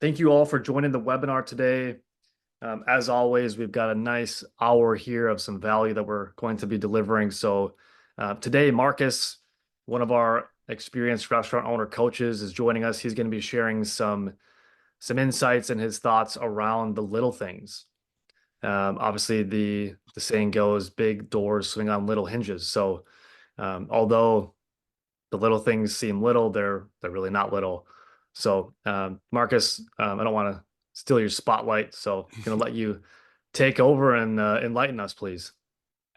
Thank you all for joining the webinar today. As always, we've got a nice hour here of some value that we're going to be delivering. So today, Marcus, one of our experienced restaurant owner coaches, is joining us. He's going to be sharing some insights and his thoughts around the little things. Obviously, the saying goes, "Big doors swing on little hinges." So although the little things seem little, they're really not little. So, Marcus, I don't want to steal your spotlight, so I'm going to let you take over and enlighten us, please.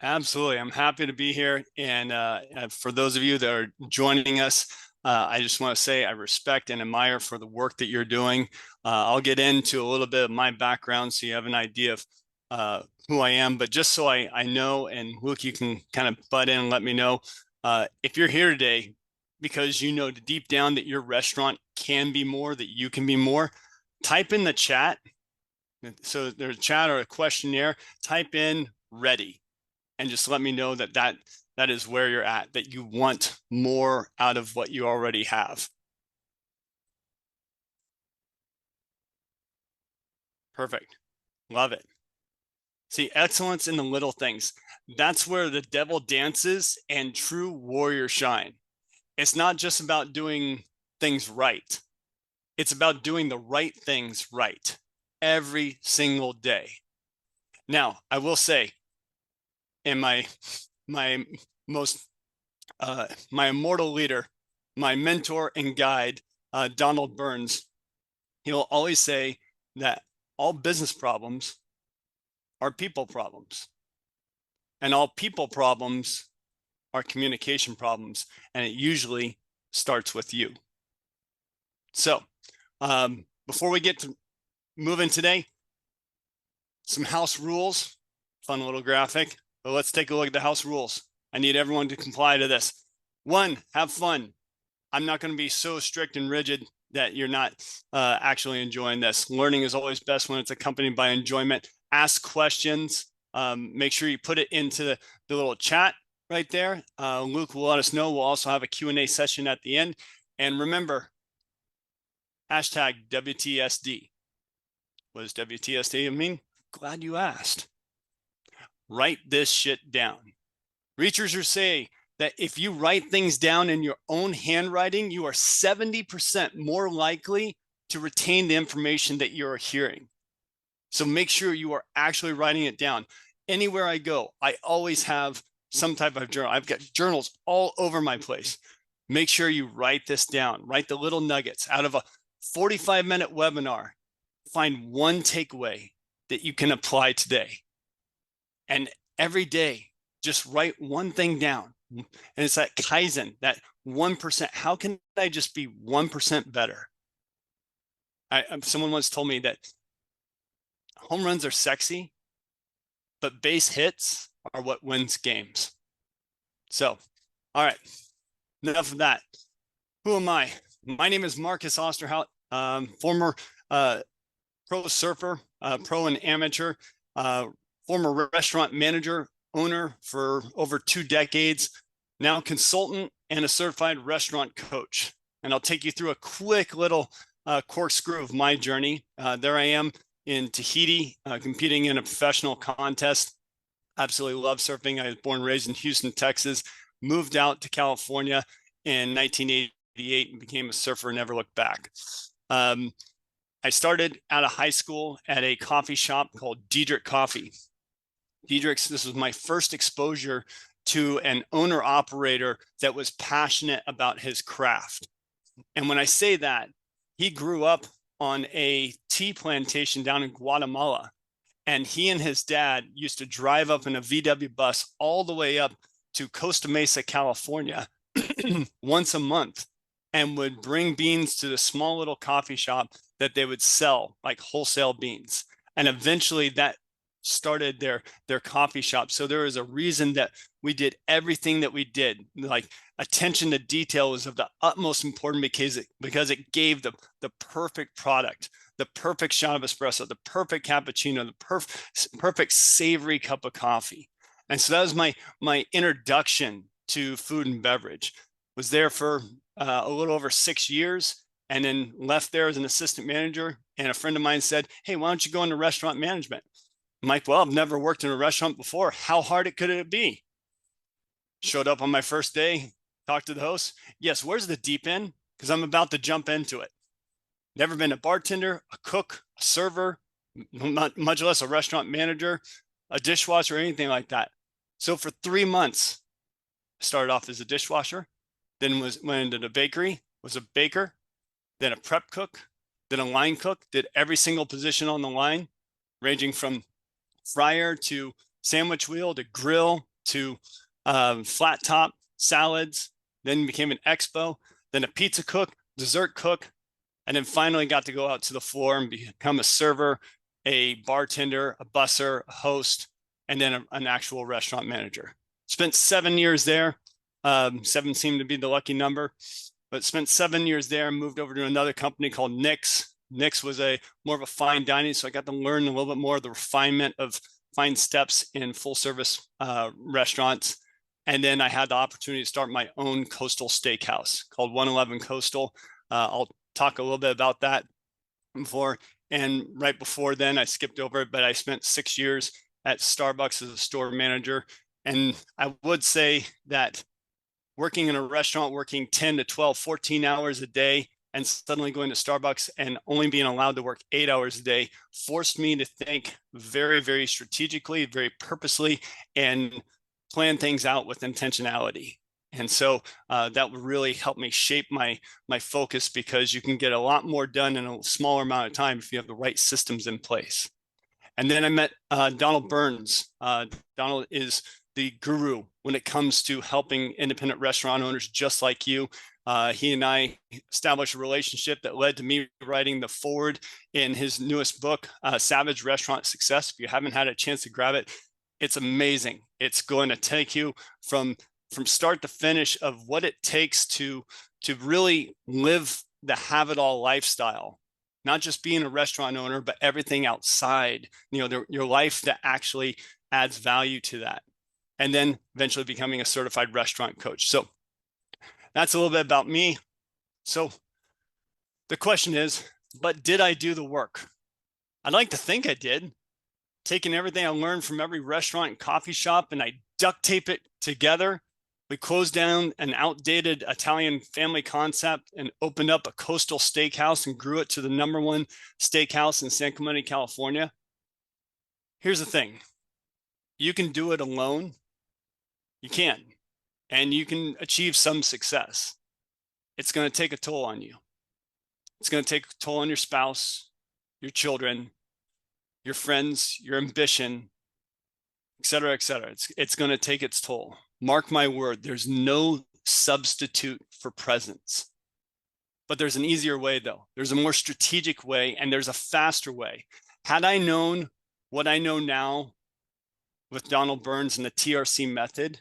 Absolutely. I'm happy to be here. And for those of you that are joining us, I just want to say I respect and admire for the work that you're doing. I'll get into a little bit of my background so you have an idea of who I am. But just so I know, and Luke, you can kind of butt in and let me know if you're here today because you know deep down that your restaurant can be more, that you can be more, type in the chat. So there's a chat or a questionnaire, type in ready. And just let me know that is where you're at, that you want more out of what you already have. Perfect. Love it. See, excellence in the little things. That's where the devil dances and true warriors shine. It's not just about doing things right. It's about doing the right things right every single day. Now, I will say, in my most my immortal leader, my mentor and guide, Donald Burns, he'll always say that all business problems are people problems, and all people problems are communication problems, and it usually starts with you. So before we get to moving today, some house rules, fun little graphic, but let's take a look at the house rules. I need everyone to comply to this. 1, have fun. I'm not going to be so strict and rigid that you're not actually enjoying this. Learning is always best when it's accompanied by enjoyment. Ask questions. Make sure you put it into the little chat right there. Luke will let us know. We'll also have a Q&A session at the end. And remember, hashtag WTSD. What does WTSD mean? Glad you asked. Write this shit down. Researchers say that if you write things down in your own handwriting, you are 70% more likely to retain the information that you're hearing. So make sure you are actually writing it down. Anywhere I go, I always have some type of journal. I've got journals all over my place. Make sure you write this down. Write the little nuggets. Out of a 45-minute webinar, find one takeaway that you can apply today. And every day, just write one thing down. And it's that Kaizen, that 1%. How can I just be 1% better? Someone once told me that home runs are sexy, but base hits are what wins games. So, all right, enough of that. Who am I? My name is Marcus Osterhout, former pro surfer, pro and amateur, former restaurant manager, owner for over 2 decades, now consultant and a certified restaurant coach. And I'll take you through a quick little corkscrew of my journey. There I am in Tahiti, competing in a professional contest. Absolutely love surfing. I was born and raised in Houston, Texas, moved out to California in 1988 and became a surfer and never looked back. I started out of high school at a coffee shop called Diedrich Coffee. Diedrich's, this was my first exposure to an owner operator that was passionate about his craft. And when I say that, he grew up on a tea plantation down in Guatemala. And he and his dad used to drive up in a VW bus all the way up to Costa Mesa, California, once a month, and would bring beans to the small little coffee shop that they would sell, like wholesale beans. And eventually that started their coffee shop. So there was a reason that we did everything that we did. Like, attention to detail was of the utmost importance because it gave the perfect product, the perfect shot of espresso, the perfect cappuccino, the perfect savory cup of coffee. And so that was my introduction to food and beverage. Was there for a little over 6 years. and then left there as an assistant manager. And a friend of mine said, "Hey, why don't you go into restaurant management?" I'm like, "Well, I've never worked in a restaurant before. How hard could it be?" Showed up on my first day, talked to the host. "Yes, where's the deep end? Because I'm about to jump into it. Never been a bartender, a cook, a server, much less a restaurant manager, a dishwasher, or anything like that." So for 3 months, I started off as a dishwasher, then went into the bakery, was a baker, then a prep cook, then a line cook, did every single position on the line, ranging from fryer to sandwich wheel to grill to flat top salads, then became an expo, then a pizza cook, dessert cook, and then finally got to go out to the floor and become a server, a bartender, a busser, a host, and then an actual restaurant manager. Spent 7 years there. 7 seemed to be the lucky number, but spent 7 years there and moved over to another company called Nick's. Nick's was more of a fine dining, so I got to learn a little bit more of the refinement of fine steps in full service restaurants. And then I had the opportunity to start my own coastal steakhouse called 111 Coastal. I'll talk a little bit about that before. And right before then, I skipped over it, but I spent 6 years at Starbucks as a store manager. And I would say that working in a restaurant, working 10 to 12, 14 hours a day, and suddenly going to Starbucks and only being allowed to work 8 hours a day forced me to think very, very strategically, very purposely, and plan things out with intentionality. And so that would really help me shape my focus, because you can get a lot more done in a smaller amount of time if you have the right systems in place. And then I met Donald Burns. Donald is the guru when it comes to helping independent restaurant owners just like you. He and I established a relationship that led to me writing the foreword in his newest book, Savage Restaurant Success. If you haven't had a chance to grab it, it's amazing. It's going to take you from start to finish of what it takes to really live the have it all lifestyle, not just being a restaurant owner, but everything outside, your life that actually adds value to that. And then eventually becoming a certified restaurant coach. So that's a little bit about me. So the question is, but did I do the work? I'd like to think I did. Taking everything I learned from every restaurant and coffee shop, and I duct tape it together. We closed down an outdated Italian family concept and opened up a coastal steakhouse and grew it to the #1 steakhouse in San Clemente, California. Here's the thing. You can do it alone. You can. And you can achieve some success. It's going to take a toll on you. It's going to take a toll on your spouse, your children, your friends, your ambition, et cetera, et cetera. It's going to take its toll. Mark my word, there's no substitute for presence. But there's an easier way, though. There's a more strategic way, and there's a faster way. Had I known what I know now with Donald Burns and the TRC method,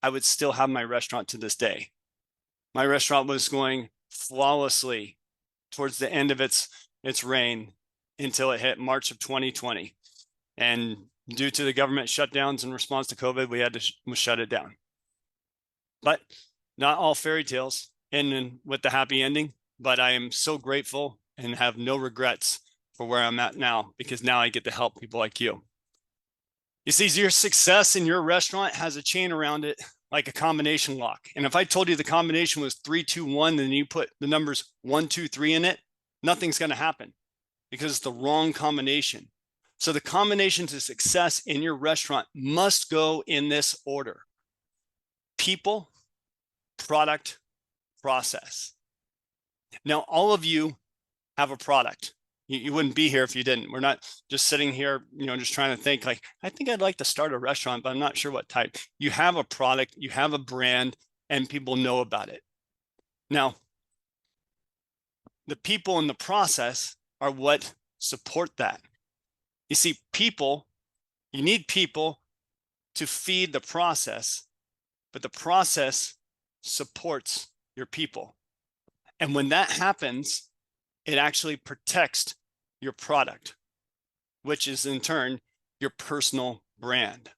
I would still have my restaurant to this day. My restaurant was going flawlessly towards the end of its reign until it hit March of 2020. And due to the government shutdowns in response to COVID, we had to shut it down. But not all fairy tales end with the happy ending. But I am so grateful and have no regrets for where I'm at now, because now I get to help people like you. You see, your success in your restaurant has a chain around it, like a combination lock. And if I told you the combination was 3, 2, 1, then you put the numbers 1, 2, 3 in it, nothing's going to happen, because it's the wrong combination. So the combination to success in your restaurant must go in this order: people, product, process. Now, all of you have a product. You wouldn't be here if you didn't. We're not just sitting here, just trying to think like, I think I'd like to start a restaurant, but I'm not sure what type. You have a product, you have a brand, and people know about it. Now, the people in the process are what support that. You see, you need people to feed the process, but the process supports your people. And when that happens, it actually protects your product, which is in turn your personal brand.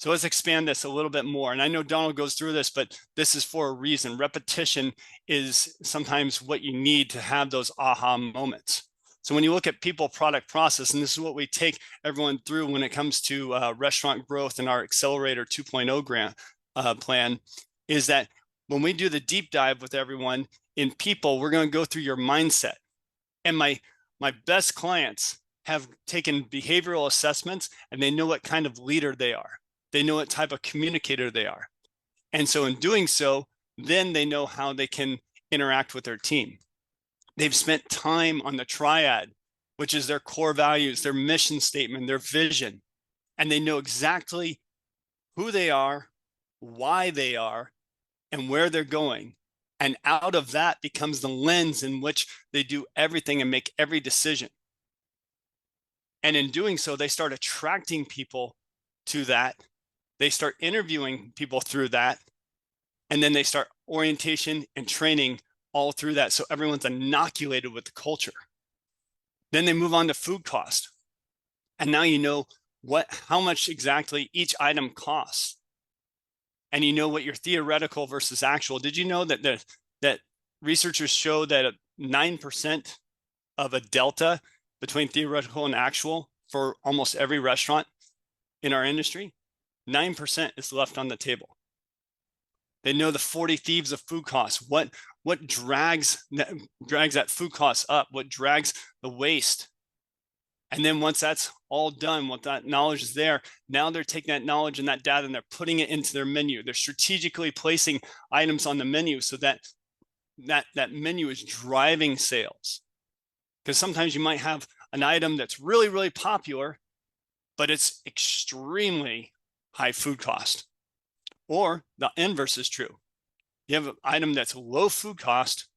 So let's expand this a little bit more. And I know Donald goes through this, but this is for a reason. Repetition is sometimes what you need to have those aha moments. So when you look at people, product, process, and this is what we take everyone through when it comes to restaurant growth in our Accelerator 2.0 grant plan, is that when we do the deep dive with everyone in people, we're going to go through your mindset. And my best clients have taken behavioral assessments, and they know what kind of leader they are. They know what type of communicator they are. And so in doing so, then they know how they can interact with their team. They've spent time on the triad, which is their core values, their mission statement, their vision. And they know exactly who they are, why they are, and where they're going. And out of that becomes the lens in which they do everything and make every decision. And in doing so, they start attracting people to that. They start interviewing people through that. And then they start orientation and training all through that. So everyone's inoculated with the culture. Then they move on to food cost. And now you know how much exactly each item costs. And you know what your theoretical versus actual. Did you know that that researchers show that 9% of a delta between theoretical and actual for almost every restaurant in our industry? 9% is left on the table. They know the 40 thieves of food costs. What drags that food cost up? What drags the waste? And then once that's all done, what that knowledge is there, now they're taking that knowledge and that data and they're putting it into their menu. They're strategically placing items on the menu so that menu is driving sales. Because sometimes you might have an item that's really, really popular, but it's extremely high food cost. Or the inverse is true. You have an item that's low food cost,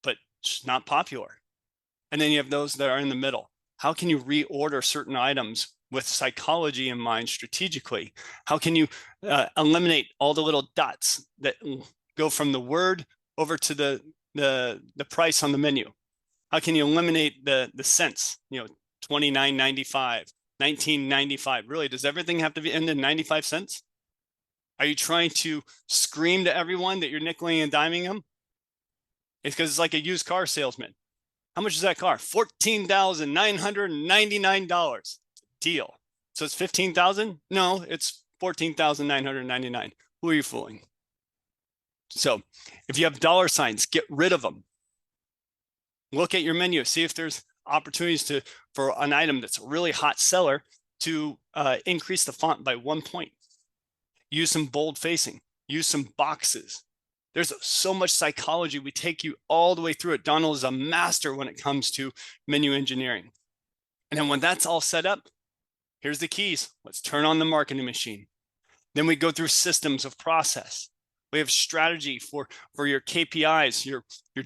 but it's not popular. And then you have those that are in the middle. How can you reorder certain items with psychology in mind strategically? How can you eliminate all the little dots that go from the word over to the price on the menu? How can you eliminate the cents? $29.95, $19.95. Really, does everything have to be end in 95 cents? Are you trying to scream to everyone that you're nickeling and diming them? It's because it's like a used car salesman. How much is that car? $14,999. Deal. So it's $15,000? No, it's $14,999. Who are you fooling? So if you have dollar signs, get rid of them. Look at your menu. See if there's opportunities for an item that's a really hot seller to increase the font by 1 point. Use some bold facing. Use some boxes. There's so much psychology. We take you all the way through it. Donald is a master when it comes to menu engineering. And then when that's all set up, here's the keys. Let's turn on the marketing machine. Then we go through systems of process. We have strategy for your KPIs, your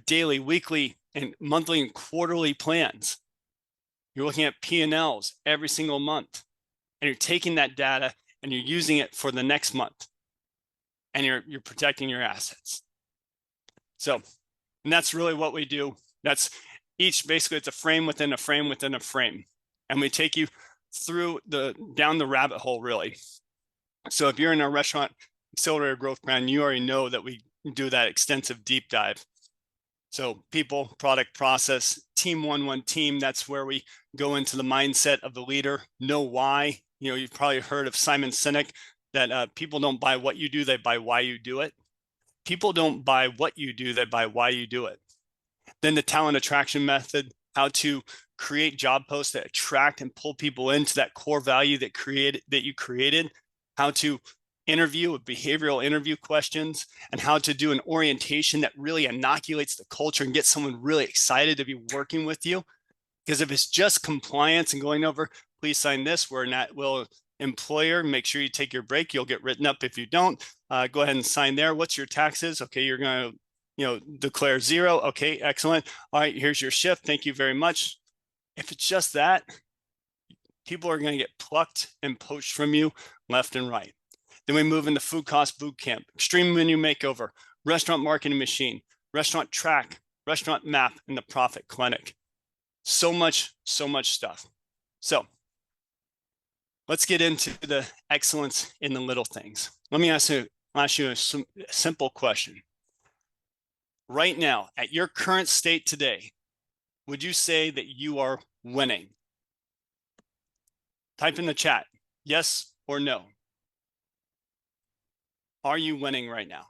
daily, weekly, and monthly and quarterly plans. You're looking at P&Ls every single month. And you're taking that data and you're using it for the next month. And you're protecting your assets. So, and that's really what we do. That's basically it's a frame within a frame within a frame. And we take you through down the rabbit hole, really. So if you're in our restaurant accelerator growth plan, you already know that we do that extensive deep dive. So people, product, process, team, one team. That's where we go into the mindset of the leader. Know why. You've probably heard of Simon Sinek, that people don't buy what you do, they buy why you do it. People don't buy what you do, they buy why you do it. Then the talent attraction method, how to create job posts that attract and pull people into that core value that you created, how to interview with behavioral interview questions, and how to do an orientation that really inoculates the culture and gets someone really excited to be working with you. Because if it's just compliance and going over, please sign this, we're not will employer, make sure you take your break. You'll get written up if you don't. Go ahead and sign there. What's your taxes? Okay, you're going to declare 0. Okay, excellent. All right, here's your shift. Thank you very much. If it's just that, people are going to get plucked and poached from you left and right. Then we move into food cost boot camp, extreme menu makeover, restaurant marketing machine, restaurant track, restaurant map, and the profit clinic. So much stuff. So let's get into the excellence in the little things. Let me ask you a simple question. Right now, at your current state today, would you say that you are winning? Type in the chat, yes or no. Are you winning right now?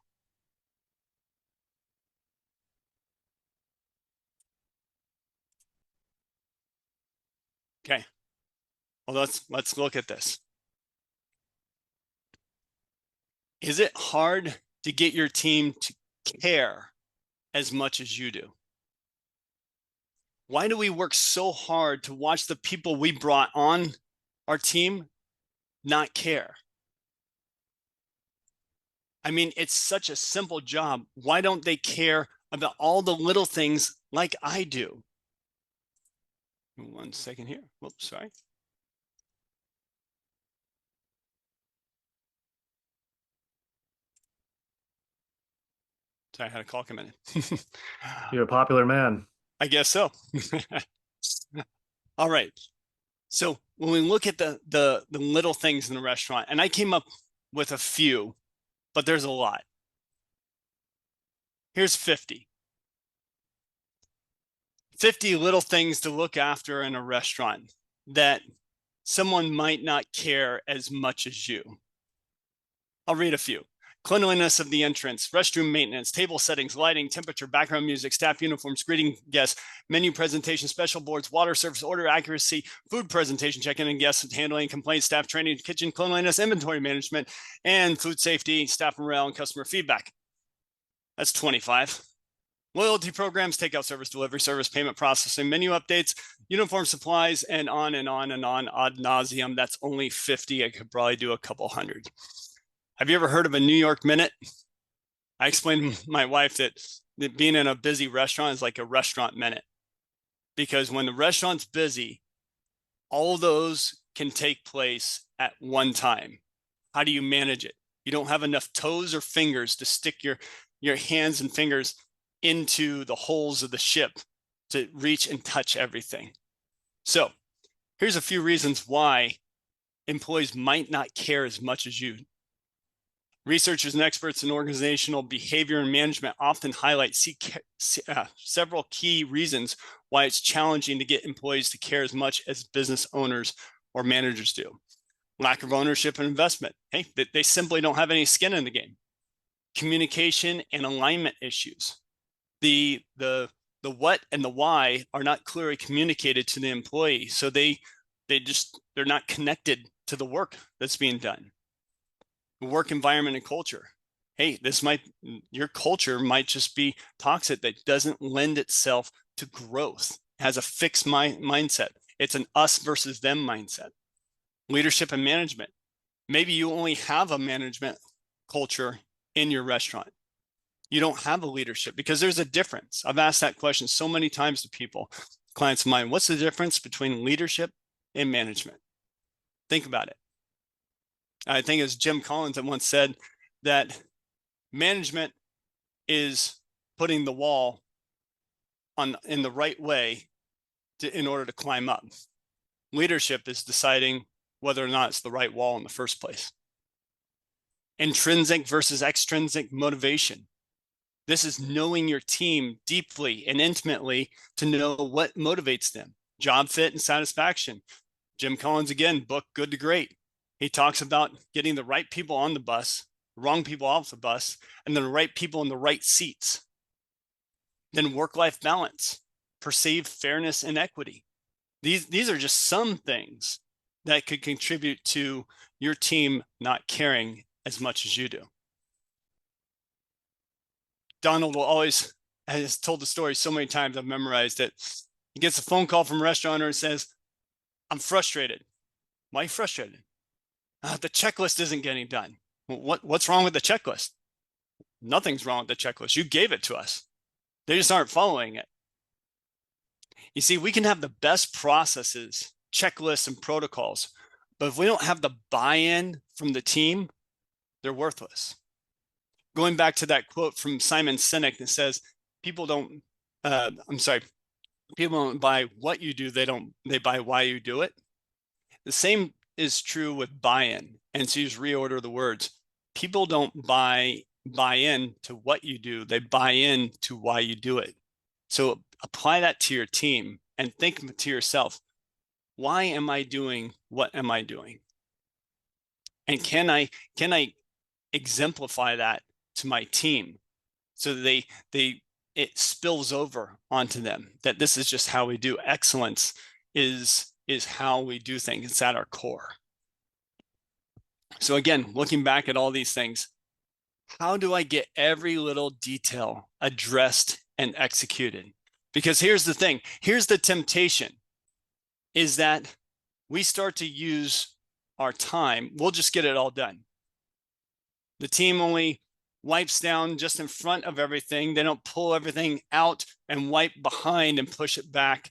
Okay. Well, let's look at this. Is it hard to get your team to care as much as you do? Why do we work so hard to watch the people we brought on our team not care? I mean, it's such a simple job. Why don't they care about all the little things like I do? 1 second here. Whoops, sorry. Sorry, I had a call come in. You're a popular man. I guess so. All right. So when we look at the little things in the restaurant, and I came up with a few, but there's a lot. Here's 50. 50 little things to look after in a restaurant that someone might not care as much as you. I'll read a few. Cleanliness of the entrance, restroom maintenance, table settings, lighting, temperature, background music, staff uniforms, greeting guests, menu presentation, special boards, water service, order accuracy, food presentation, check-in and guest handling, complaints, staff training, kitchen cleanliness, inventory management, and food safety, staff morale, and customer feedback. That's 25. Loyalty programs, takeout service, delivery service, payment processing, menu updates, uniform supplies, and on and on and on ad nauseum. That's only 50. I could probably do a couple hundred. Have you ever heard of a New York Minute? I explained to my wife that being in a busy restaurant is like a restaurant minute, because when the restaurant's busy, all those can take place at one time. How do you manage it? You don't have enough toes or fingers to stick your hands and fingers into the holes of the ship to reach and touch everything. So here's a few reasons why employees might not care as much as you. Researchers and experts in organizational behavior and management often highlight several key reasons why it's challenging to get employees to care as much as business owners or managers do. Lack of ownership and investment. Hey, they simply don't have any skin in the game. Communication and alignment issues. The what and the why are not clearly communicated to the employee, so they're not connected to the work that's being done. Work environment and culture. Hey, your culture might just be toxic, that doesn't lend itself to growth. It has a fixed mindset. It's an us versus them mindset. Leadership and management. Maybe you only have a management culture in your restaurant. You don't have a leadership, because there's a difference. I've asked that question so many times to people, clients of mine. What's the difference between leadership and management? Think about it. I think it was Jim Collins that once said that management is putting the wall in the right way in order to climb up. Leadership is deciding whether or not it's the right wall in the first place. Intrinsic versus extrinsic motivation. This is knowing your team deeply and intimately to know what motivates them. Job fit and satisfaction. Jim Collins, again, book Good to Great. He talks about getting the right people on the bus, the wrong people off the bus, and then the right people in the right seats. Then work-life balance, perceived fairness and equity. These are just some things that could contribute to your team not caring as much as you do. Donald will always, has told the story so many times, I've memorized it. He gets a phone call from a restaurant owner and says, "I'm frustrated." "Why are you frustrated?" "The checklist isn't getting done." What's wrong with the checklist?" "Nothing's wrong with the checklist. You gave it to us. They just aren't following it." You see, we can have the best processes, checklists, and protocols, but if we don't have the buy-in from the team, they're worthless. Going back to that quote from Simon Sinek that says, people don't buy what you do, they buy why you do it. The same is true with buy-in. And so you just reorder the words. People don't buy in to what you do. They buy in to why you do it. So apply that to your team and think to yourself, why am I doing what am I doing? And can I exemplify that to my team so that it spills over onto them, that this is just how we do. Excellence is how we do things. It's at our core. So again, looking back at all these things, how do I get every little detail addressed and executed? Because here's the thing, here's the temptation, is that we start to use our time, we'll just get it all done. The team only wipes down just in front of everything. They don't pull everything out and wipe behind and push it back.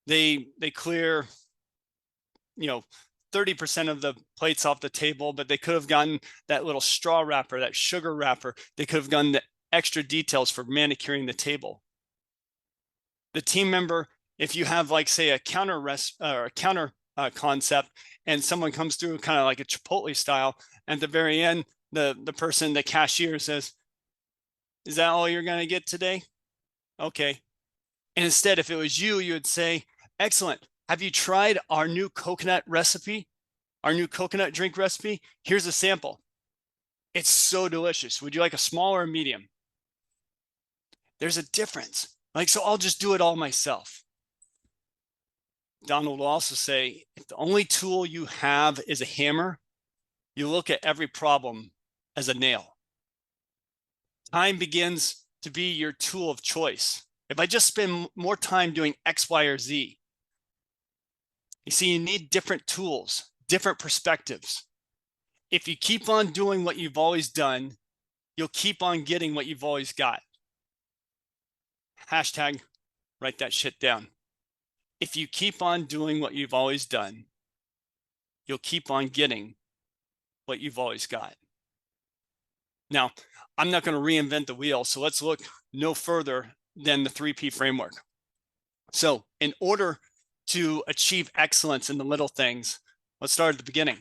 They clear, 30% of the plates off the table, but they could have gotten that little straw wrapper, that sugar wrapper. They could have gotten the extra details for manicuring the table. The team member, if you have like say a counter concept and someone comes through kind of like a Chipotle style, at the very end, the person, the cashier says, "Is that all you're going to get today?" Okay. And instead, if it was you, you would say, "Excellent. Have you tried our new coconut recipe? Our new coconut drink recipe? Here's a sample. It's so delicious. Would you like a small or a medium?" There's a difference. Like, so I'll just do it all myself. Donald will also say, if the only tool you have is a hammer, you look at every problem as a nail. Time begins to be your tool of choice. If I just spend more time doing X, Y, or Z, you see, you need different tools, different perspectives. If you keep on doing what you've always done, you'll keep on getting what you've always got. Hashtag, write that shit down. If you keep on doing what you've always done, you'll keep on getting what you've always got. Now, I'm not going to reinvent the wheel, so let's look no further than the 3P framework. So in order to achieve excellence in the little things, let's start at the beginning.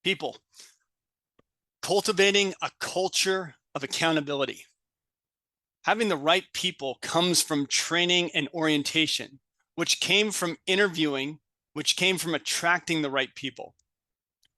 People. Cultivating a culture of accountability. Having the right people comes from training and orientation, which came from interviewing, which came from attracting the right people.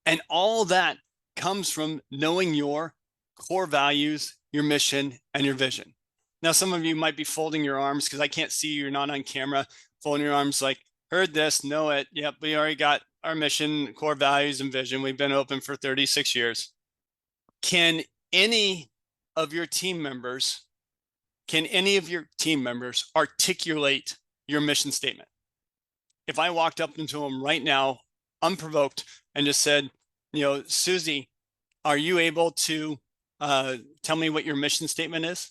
And all that comes from knowing your core values, your mission, and your vision. Now, some of you might be folding your arms because I can't see you, you're not on camera, folding your arms like, heard this, know it. Yep, we already got our mission, core values, and vision. We've been open for 36 years. Can any of your team members articulate your mission statement? If I walked up into them right now, unprovoked, and just said, Susie, are you able to tell me what your mission statement is?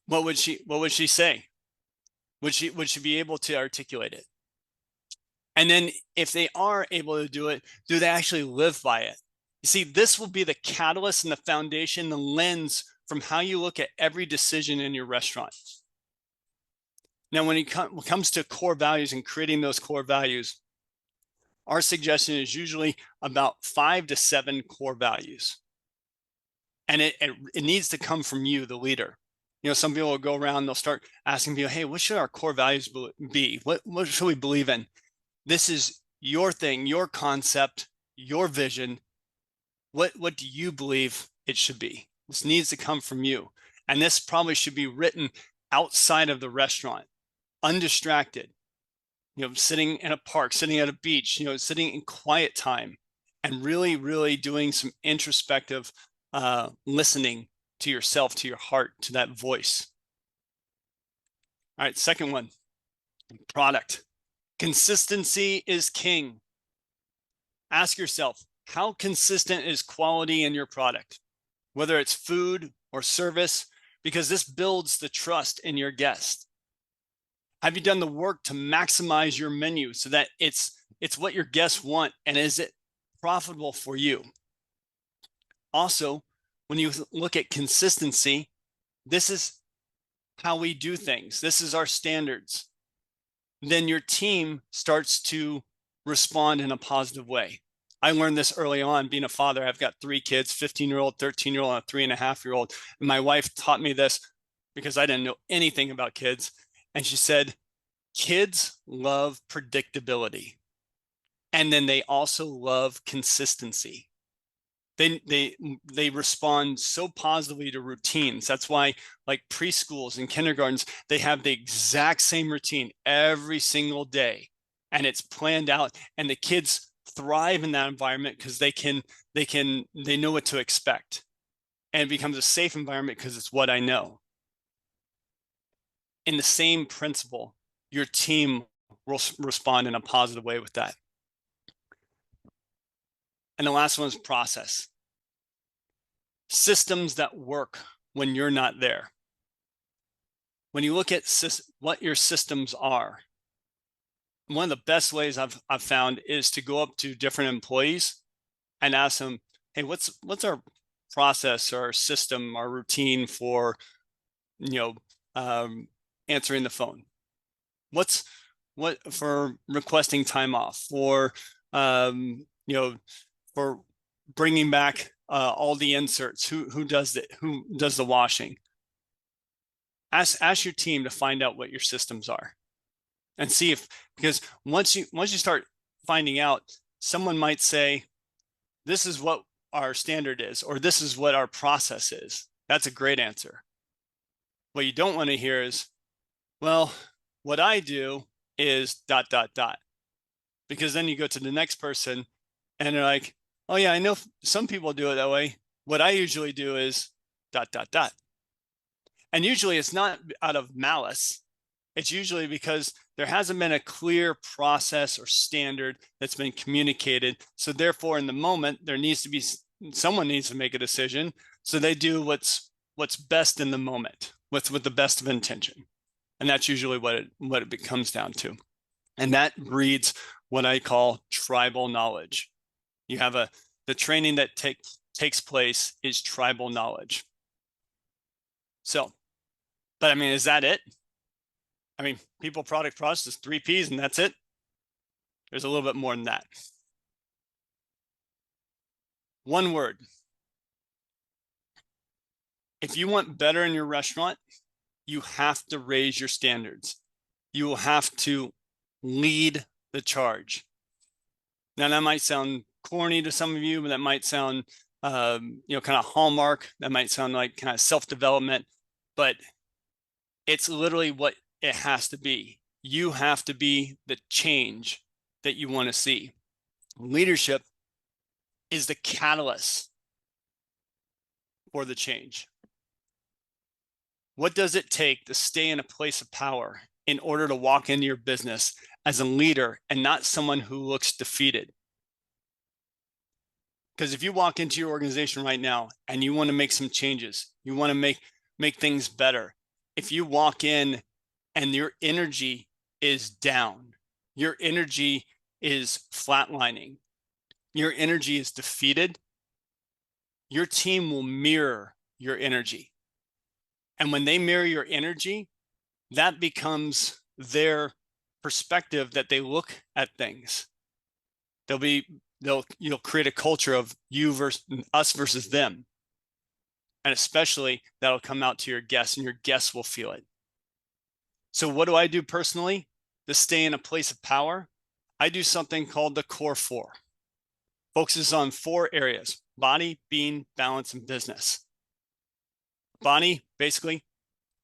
What would she say? Would she be able to articulate it? And then if they are able to do it, do they actually live by it? You see, this will be the catalyst and the foundation, the lens from how you look at every decision in your restaurant. Now, when it comes to core values and creating those core values, our suggestion is usually about 5 to 7 core values. And it needs to come from you, the leader. Some people will go around, they'll start asking people, hey, what should our core values be? What should we believe in? This is your thing, your concept, your vision. What do you believe it should be? This needs to come from you. And this probably should be written outside of the restaurant, undistracted, sitting in a park, sitting at a beach, sitting in quiet time and really, really doing some introspective listening to yourself, to your heart, to that voice. All right, second one, product. Consistency is king. Ask yourself, how consistent is quality in your product? Whether it's food or service, because this builds the trust in your guest. Have you done the work to maximize your menu so that it's what your guests want, and is it profitable for you? Also, when you look at consistency, this is how we do things. This is our standards. Then your team starts to respond in a positive way. I learned this early on being a father. I've got 3 kids, 15-year-old, 13-year-old, and a 3.5-year-old. And my wife taught me this because I didn't know anything about kids. And she said, kids love predictability. And then they also love consistency. They respond so positively to routines. That's why, like preschools and kindergartens, they have the exact same routine every single day, and it's planned out, and the kids thrive in that environment because they know what to expect, and it becomes a safe environment because it's what I know. In the same principle, your team will respond in a positive way with that. And the last one is process. Systems that work when you're not there. When you look at what your systems are, one of the best ways I've found is to go up to different employees and ask them, hey, what's our process or our system, our routine for, answering the phone? What for requesting time off, for, for bringing back all the inserts, who does it, who does the washing? Ask your team to find out what your systems are, and see if, because once you start finding out, someone might say, this is what our standard is, or this is what our process is. That's a great answer. What you don't want to hear is, well, what I do is ... because then you go to the next person and they're like, oh yeah, I know some people do it that way. What I usually do is ... And usually it's not out of malice. It's usually because there hasn't been a clear process or standard that's been communicated. So therefore, in the moment, there needs to be, someone needs to make a decision. So they do what's best in the moment, with the best of intention. And that's usually what it comes down to. And that breeds what I call tribal knowledge. You have the training that takes place is tribal knowledge. So, but I mean, is that it? I mean, people, product, process, 3 Ps, and that's it. There's a little bit more than that. One word. If you want better in your restaurant, you have to raise your standards. You will have to lead the charge. Now, that might sound corny to some of you, but that might sound, kind of hallmark. That might sound like kind of self-development, but it's literally what it has to be. You have to be the change that you want to see. Leadership is the catalyst for the change. What does it take to stay in a place of power in order to walk into your business as a leader and not someone who looks defeated? Because if you walk into your organization right now and you want to make some changes, you want to make things better. If you walk in and your energy is down, your energy is flatlining, your energy is defeated, your team will mirror your energy. And when they mirror your energy, that becomes their perspective that they look at things. You'll create a culture of you versus us versus them. And especially that'll come out to your guests, and your guests will feel it. So what do I do personally to stay in a place of power? I do something called the Core 4. Focuses on 4 areas: body, being, balance, and business. Body, basically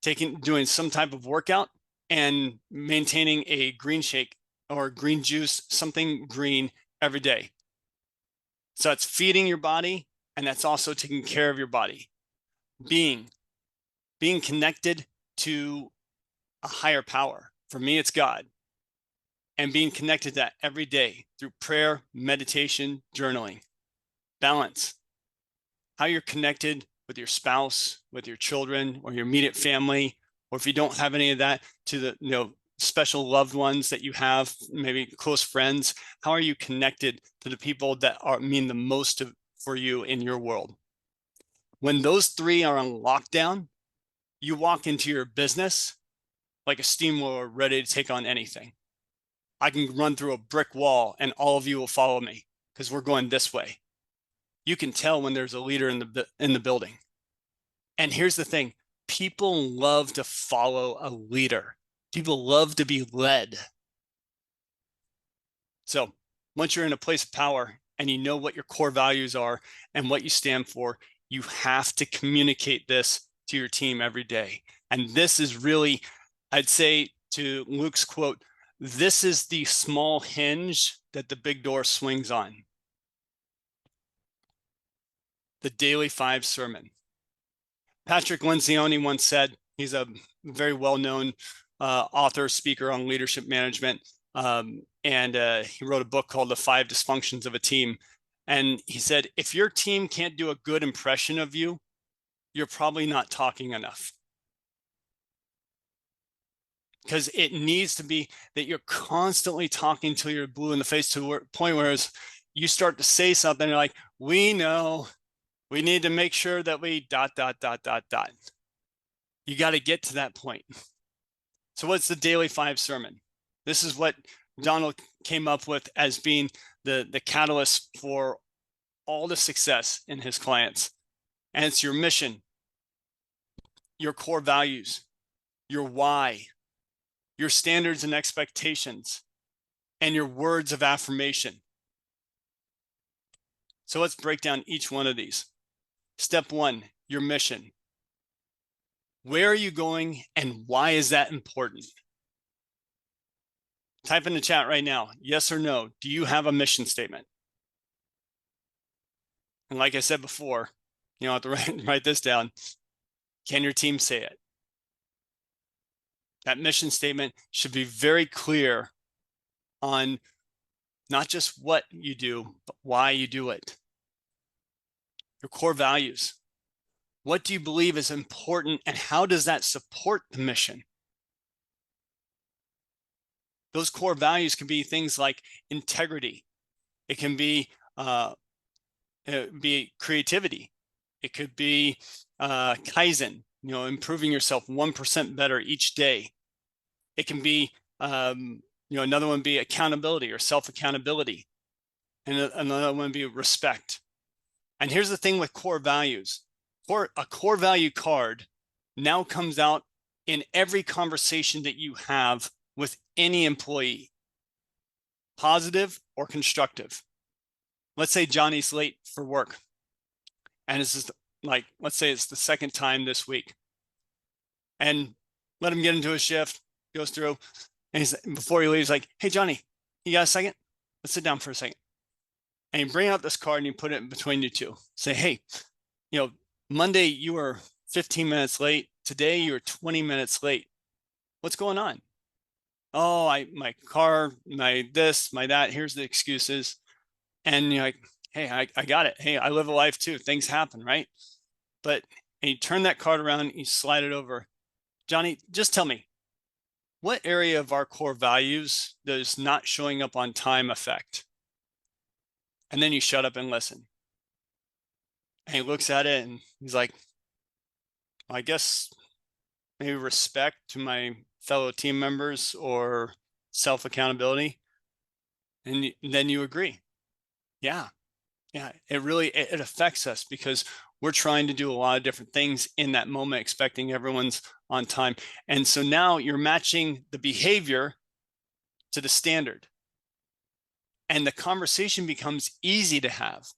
doing some type of workout and maintaining a green shake or green juice, something green every day. So that's feeding your body, and that's also taking care of your body. Being connected to a higher power. For me, it's God. And being connected to that every day through prayer, meditation, journaling. Balance. How you're connected with your spouse, with your children, or your immediate family, or if you don't have any of that, to the special loved ones that you have, maybe close friends. How are you connected to the people that mean the most for you in your world? When those 3 are on lockdown, You walk into your business like a steamroller ready to take on anything. I can run through a brick wall and all of you will follow me because we're going this way. You can tell when there's a leader in the building. And here's the thing, people love to follow a leader. People love to be led. So once you're in a place of power and you know what your core values are and what you stand for, you have to communicate this to your team every day. And this is really, I'd say, to Luke's quote, this is the small hinge that the big door swings on. The Daily Five Sermon. Patrick Lencioni once said, he's a very well-known author, speaker on leadership management. And he wrote a book called The Five Dysfunctions of a Team. And he said, if your team can't do a good impression of you, you're probably not talking enough. Because it needs to be that you're constantly talking till you're blue in the face, to the point where you start to say something, you're like, we know, we need to make sure that we ... You got to get to that point. So what's the Daily Five Sermon? This is what Donald came up with as being the catalyst for all the success in his clients. And it's your mission, your core values, your why, your standards and expectations, and your words of affirmation. So let's break down each one of these. Step one, your mission. Where are you going and why is that important? Type in the chat right now, yes or no. Do you have a mission statement? And like I said before, you know, I have to write this down. Can your team say it? That mission statement should be very clear on not just what you do, but why you do it. Your core values. What do you believe is important and how does that support the mission? Those core values can be things like integrity. It can be creativity. It could be Kaizen, you know, improving yourself 1% better each day. It can be, you know, another one be accountability or self-accountability. And another one be respect. And here's the thing with core values. A core value card now comes out in every conversation that you have with any employee, positive or constructive. Let's say Johnny's late for work. And this is like, let's say it's the second time this week. And let him get into his shift, goes through, and before he leaves, like, hey, Johnny, you got a second? Let's sit down for a second. And you bring out this card and you put it in between you two. Say, hey, you know, Monday you were 15 minutes late. Today you were 20 minutes late. What's going on? Oh, my car, my this, my that. Here's the excuses. And you're like, hey, I got it. Hey, I live a life too. Things happen, right? But and you turn that card around and you slide it over. Johnny, just tell me, what area of our core values does not showing up on time affect? And then you shut up and listen. And he looks at it and he's like, well, I guess maybe respect to my fellow team members or self-accountability. And then you agree. Yeah. It affects us because we're trying to do a lot of different things in that moment, expecting everyone's on time. And so now you're matching the behavior to the standard. And the conversation becomes easy to have.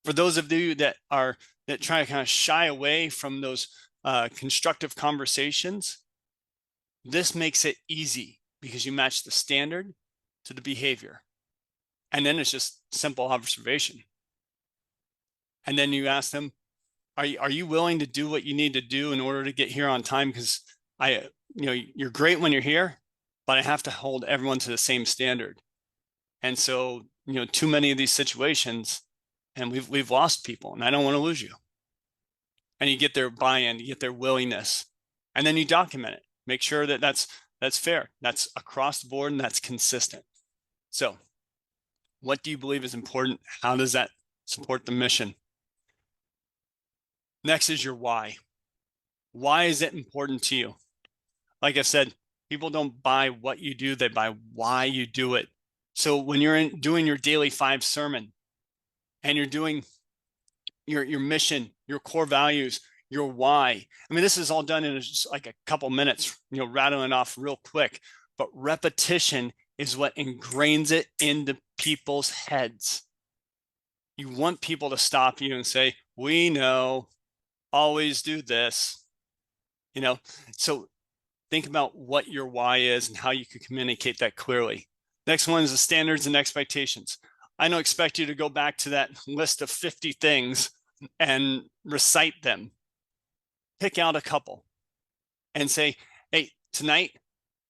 For those of you that try to kind of shy away from those constructive conversations, this makes it easy because you match the standard to the behavior. And then it's just simple observation. And then you ask them, are you willing to do what you need to do in order to get here on time? Because you're great when you're here, but I have to hold everyone to the same standard. And so, too many of these situations, and we've lost people, and I don't want to lose you. And you get their buy-in, you get their willingness, and then you document it. Make sure that that's fair, that's across the board, and that's consistent. So, what do you believe is important? How does that support the mission? Next is your why. Why is it important to you? Like I said, people don't buy what you do, they buy why you do it. So when you're doing your daily 5 sermon and you're doing your mission, your core values, your why. I mean, this is all done in just like a couple minutes, rattling off real quick, but repetition is what ingrains it into people's heads. You want people to stop you and say, we know, always do this, so think about what your why is and how you can communicate that clearly. Next one is the standards and expectations. I don't expect you to go back to that list of 50 things and recite them. Pick out a couple and say, hey, tonight,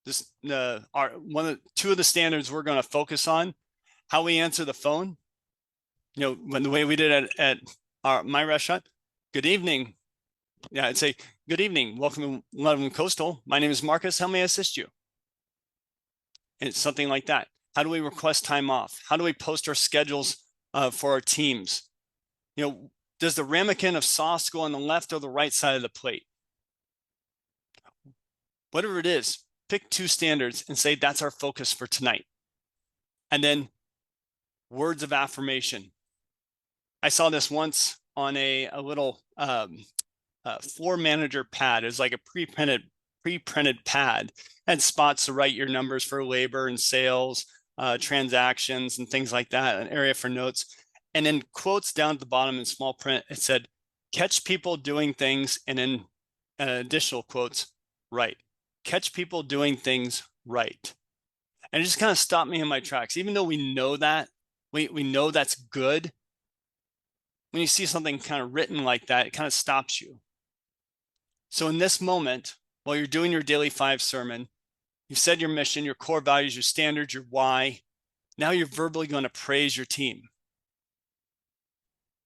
two of the standards we're going to focus on, how we answer the phone. When the way we did it at my restaurant, good evening. Yeah, I'd say, good evening. Welcome to Leatherman Coastal. My name is Marcus. How may I assist you? And it's something like that. How do we request time off? How do we post our schedules for our teams? Does the ramekin of sauce go on the left or the right side of the plate? Whatever it is, pick 2 standards and say that's our focus for tonight. And then words of affirmation. I saw this once on a little floor manager pad. It was like a pre-printed pad, and spots to write your numbers for labor and sales, transactions and things like that, an area for notes. And then quotes down at the bottom in small print, it said, catch people doing things, and then additional quotes, right. Catch people doing things right. And it just kind of stopped me in my tracks. Even though we know that, we know that's good, when you see something kind of written like that, it kind of stops you. So in this moment, while you're doing your daily 5 sermon, you've said your mission, your core values, your standards, your why. Now you're verbally going to praise your team.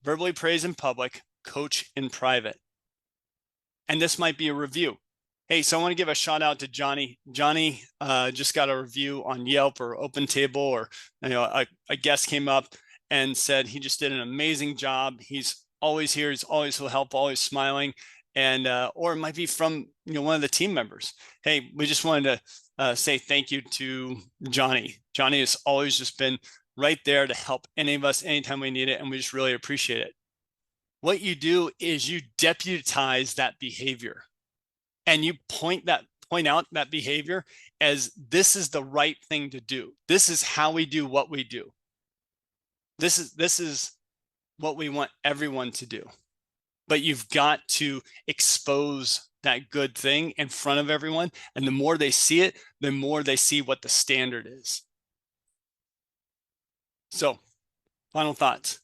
Verbally praise in public, coach in private. And this might be a review. Hey, so I want to give a shout out to Johnny. Johnny just got a review on Yelp or OpenTable, or a guest came up and said he just did an amazing job. He's always here. He's always will help, always smiling. And or it might be from one of the team members. Hey, we just wanted to say thank you to Johnny. Johnny has always just been right there to help any of us anytime we need it, and we just really appreciate it. What you do is you deputize that behavior, and you point out that behavior as this is the right thing to do. This is how we do what we do. This is what we want everyone to do. But you've got to expose that good thing in front of everyone. And the more they see it, the more they see what the standard is. So, final thoughts.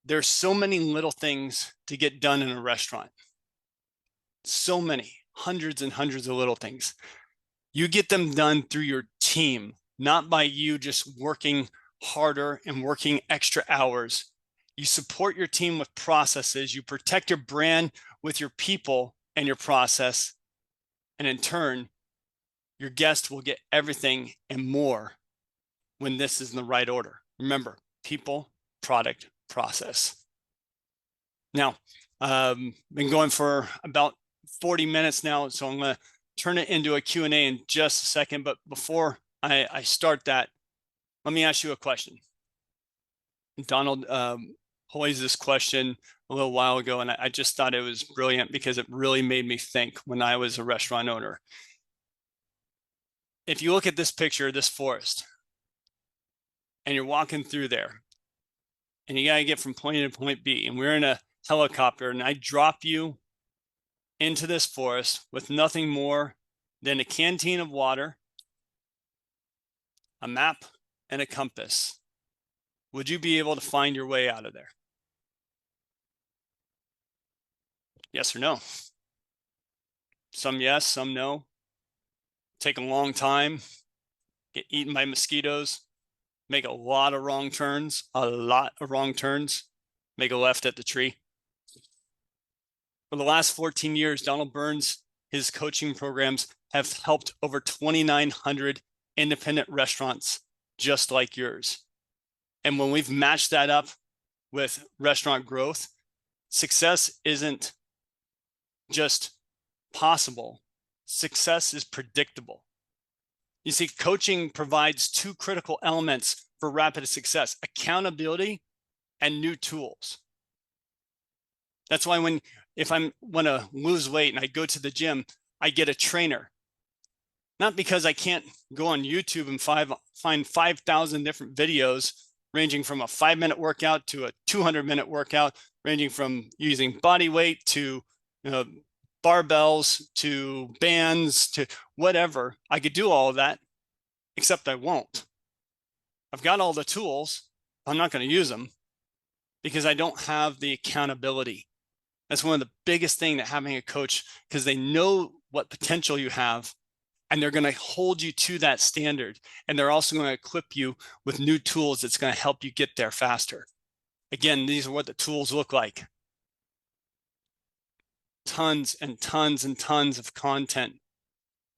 There's so many little things to get done in a restaurant. So many, hundreds and hundreds of little things. You get them done through your team, not by you just working harder and working extra hours. You support your team with processes. You protect your brand with your people and your process. And in turn, your guest will get everything and more when this is in the right order. Remember, people, product, process. Now, been going for about 40 minutes now, so I'm going to turn it into a Q&A in just a second. But before I start that, let me ask you a question. Donald posed this question a little while ago, and I just thought it was brilliant because it really made me think when I was a restaurant owner. If you look at this picture, this forest, and you're walking through there, and you got to get from point A to point B, and we're in a helicopter, and I drop you into this forest with nothing more than a canteen of water, a map, and a compass, would you be able to find your way out of there? Yes or no? Some yes, some no. Take a long time, get eaten by mosquitoes, make a lot of wrong turns, make a left at the tree. For the last 14 years, Donald Burns, his coaching programs have helped over 2,900 independent restaurants just like yours. And when we've matched that up with restaurant growth, success isn't just possible. Success is predictable. You see, coaching provides two critical elements for rapid success: accountability and new tools. That's why if I want to lose weight and I go to the gym, I get a trainer. Not because I can't go on YouTube and find 5,000 different videos ranging from a 5-minute workout to a 200-minute workout, ranging from using body weight to barbells to bands to whatever. I could do all of that, except I won't. I've got all the tools. I'm not going to use them because I don't have the accountability. That's one of the biggest things that having a coach, because they know what potential you have and they're going to hold you to that standard. And they're also going to equip you with new tools that's going to help you get there faster. Again, these are what the tools look like. Tons and tons and tons of content.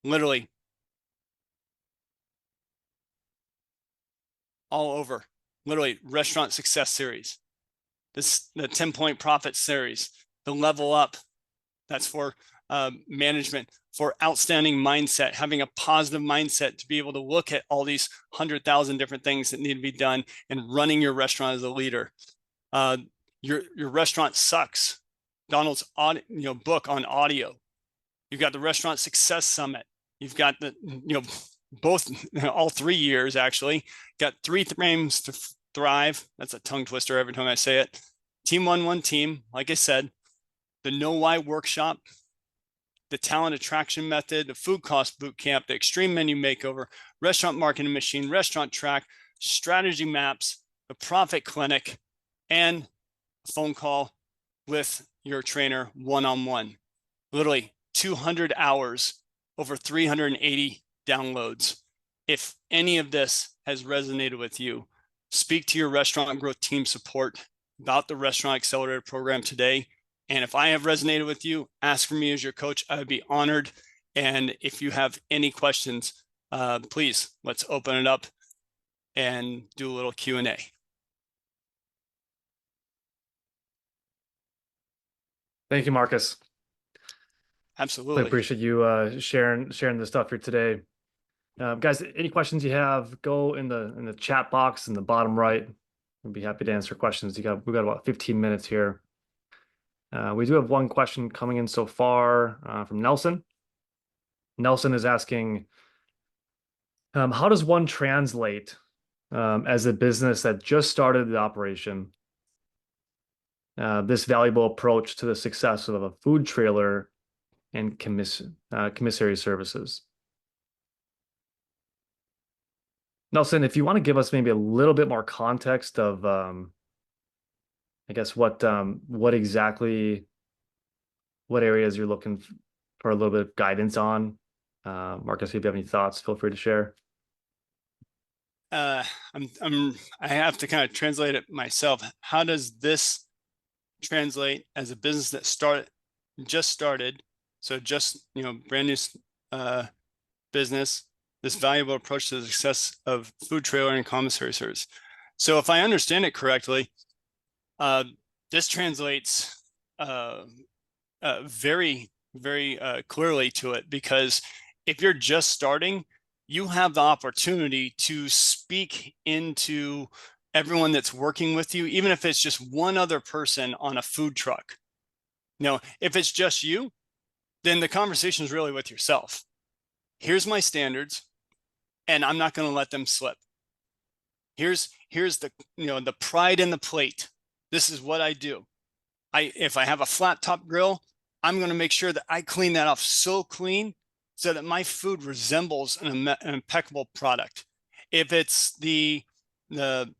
Literally all over. Literally Restaurant Success Series. The 10-Point Profit Series. The Level Up. That's for management, for outstanding mindset, having a positive mindset to be able to look at all these 100,000 different things that need to be done and running your restaurant as a leader. Your restaurant sucks. Donald's book on audio. You've got the Restaurant Success Summit. You've got the all 3 years actually. Got 3 frames to thrive. That's a tongue twister every time I say it. Team 1 Team, like I said, the Know Why workshop, the Talent Attraction Method, the Food Cost Bootcamp, the Extreme Menu Makeover, Restaurant Marketing Machine, Restaurant Track, Strategy Maps, the Profit Clinic, and a phone call with your trainer one-on-one. Literally 200 hours, over 380 downloads. If any of this has resonated with you, speak to your restaurant growth team support about the Restaurant Accelerator program today. And if I have resonated with you, ask for me as your coach. I would be honored. And if you have any questions, please, let's open it up and do a little Q&A. Thank you, Marcus. Absolutely. I appreciate you sharing this stuff here today. Guys, any questions you have, go in the chat box in the bottom right. We'll be happy to answer questions. We've got about 15 minutes here. We do have one question coming in so far from Nelson. Nelson is asking, how does one translate as a business that just started the operation, this valuable approach to the success of a food trailer and commissary services? Nelson, if you want to give us maybe a little bit more context of, I guess what areas you're looking for a little bit of guidance on. Marcus, if you have any thoughts, feel free to share. I have to kind of translate it myself. How does this translate as a business that just started? So just, brand new business, this valuable approach to the success of food trailer and commissary service. So if I understand it correctly, this translates very, very clearly to it, because if you're just starting, you have the opportunity to speak into everyone that's working with you, even if it's just one other person on a food truck. If it's just you, then the conversation is really with yourself. Here's my standards, and I'm not going to let them slip. Here's the the pride in the plate. This is what I do. If I have a flat top grill, I'm going to make sure that I clean that off so clean so that my food resembles an impeccable product. If it's the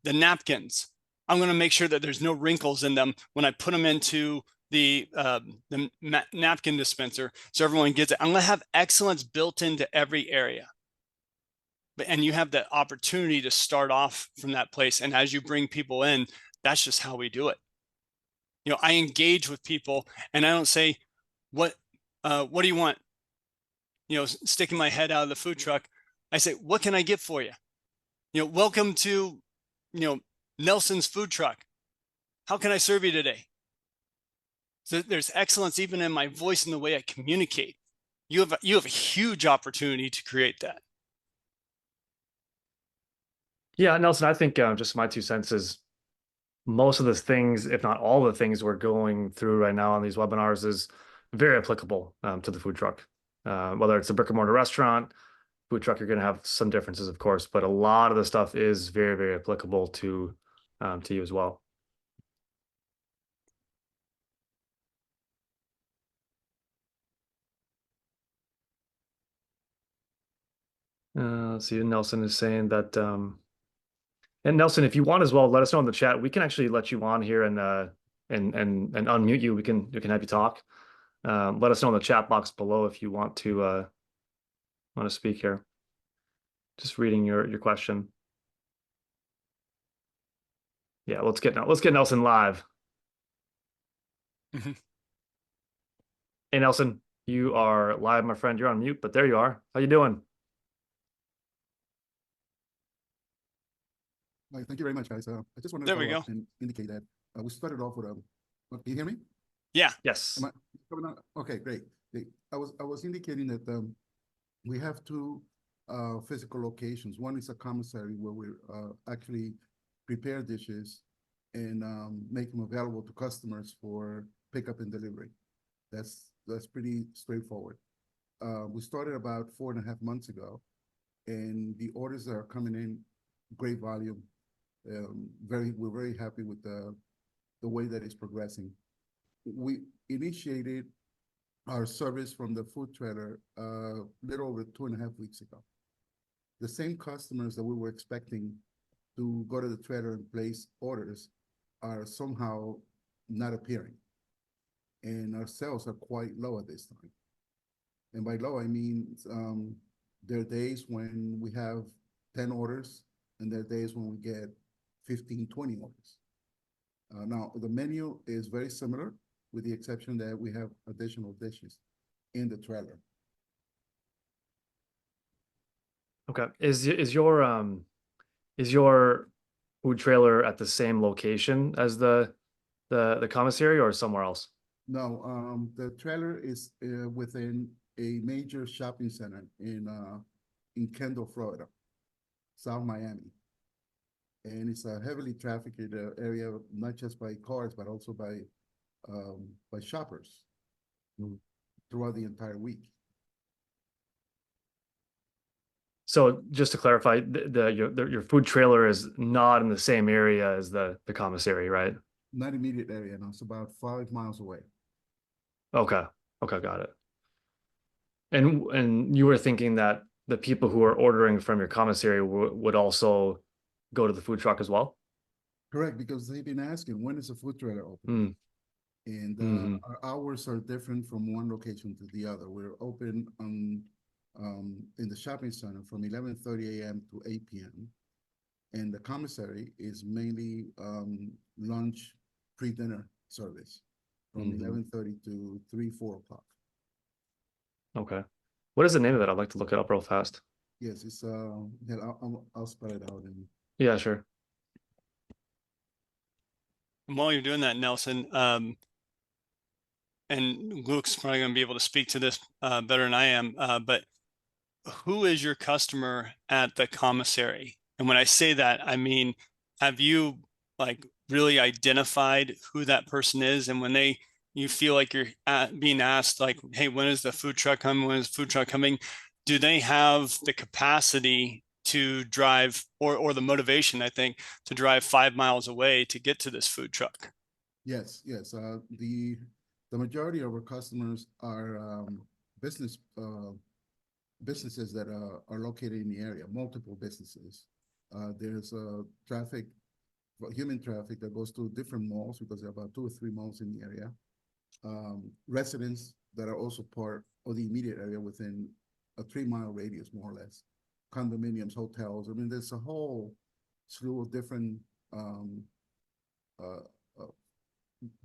napkins, I'm going to make sure that there's no wrinkles in them when I put them into the napkin dispenser, so everyone gets it. I'm going to have excellence built into every area. And you have the opportunity to start off from that place. And as you bring people in, that's just how we do it. I engage with people, and I don't say, what do you want? Sticking my head out of the food truck. I say, what can I get for you? Welcome to, Nelson's food truck. How can I serve you today? So there's excellence even in my voice and the way I communicate. You have a huge opportunity to create that. Yeah, Nelson, I think just my 2 cents is most of the things, if not all the things we're going through right now on these webinars, is very applicable to the food truck. Whether it's a brick and mortar restaurant, food truck, you're going to have some differences, of course, but a lot of the stuff is very, very applicable to you as well. Let's see, Nelson is saying that, and Nelson, if you want as well, let us know in the chat. We can actually let you on here and unmute you. We can have you talk. Let us know in the chat box below if you want to speak here. Just reading your question. Yeah, let's get Nelson live. Mhm. Hey Nelson, you are live, my friend. You're on mute, but there you are. How you doing? Right, thank you very much, guys. I just wanted to There we follow go. up and indicate that we started off with can you hear me? Yeah. Yes. Am I coming out? Okay, great. I was indicating that we have two physical locations. One is a commissary where we actually prepare dishes and make them available to customers for pickup and delivery. That's pretty straightforward. We started about 4.5 months ago, and the orders that are coming in, great volume. We're very happy with the way that it's progressing. We initiated our service from the food trailer little over 2.5 weeks ago. The same customers that we were expecting to go to the trailer and place orders are somehow not appearing, and our sales are quite low at this time. And by low, I mean there are days when we have 10 orders, and there are days when we get 15, 20 orders. Now, the menu is very similar, with the exception that we have additional dishes in the trailer. Okay. Is your food trailer at the same location as the commissary or somewhere else? No, the trailer is within a major shopping center in Kendall, Florida, South Miami. And it's a heavily trafficked area, not just by cars, but also by shoppers throughout the entire week. So just to clarify, your food trailer is not in the same area as the commissary, right? Not immediate area, no, it's about 5 miles away. Okay. Okay, got it. And you were thinking that the people who are ordering from your commissary would also go to the food truck as well? Correct, because they've been asking, when is the food trailer open? Mm. And our hours are different from one location to the other. We're open in the shopping center from 11:30 a.m. to 8 p.m. And the commissary is mainly lunch, pre-dinner service from 11:30 to 3, 4 o'clock. Okay. What is the name of it? I'd like to look it up real fast. Yes, it's yeah, I'll spell it out. And Yeah, sure. And while you're doing that, Nelson, and Luke's probably going to be able to speak to this better than I am, but who is your customer at the commissary? And when I say that, I mean, have you like really identified who that person is? And when you feel like you're being asked like, hey, when is the food truck coming? When is the food truck coming? Do they have the capacity to drive or the motivation, I think, to drive 5 miles away to get to this food truck? yes, the majority of our customers are businesses that are located in the area, multiple businesses. There's human traffic that goes to different malls, because there are about 2 or 3 malls in the area. Residents that are also part of the immediate area within a 3-mile radius, more or less. Condominiums, hotels. I mean, there's a whole slew of different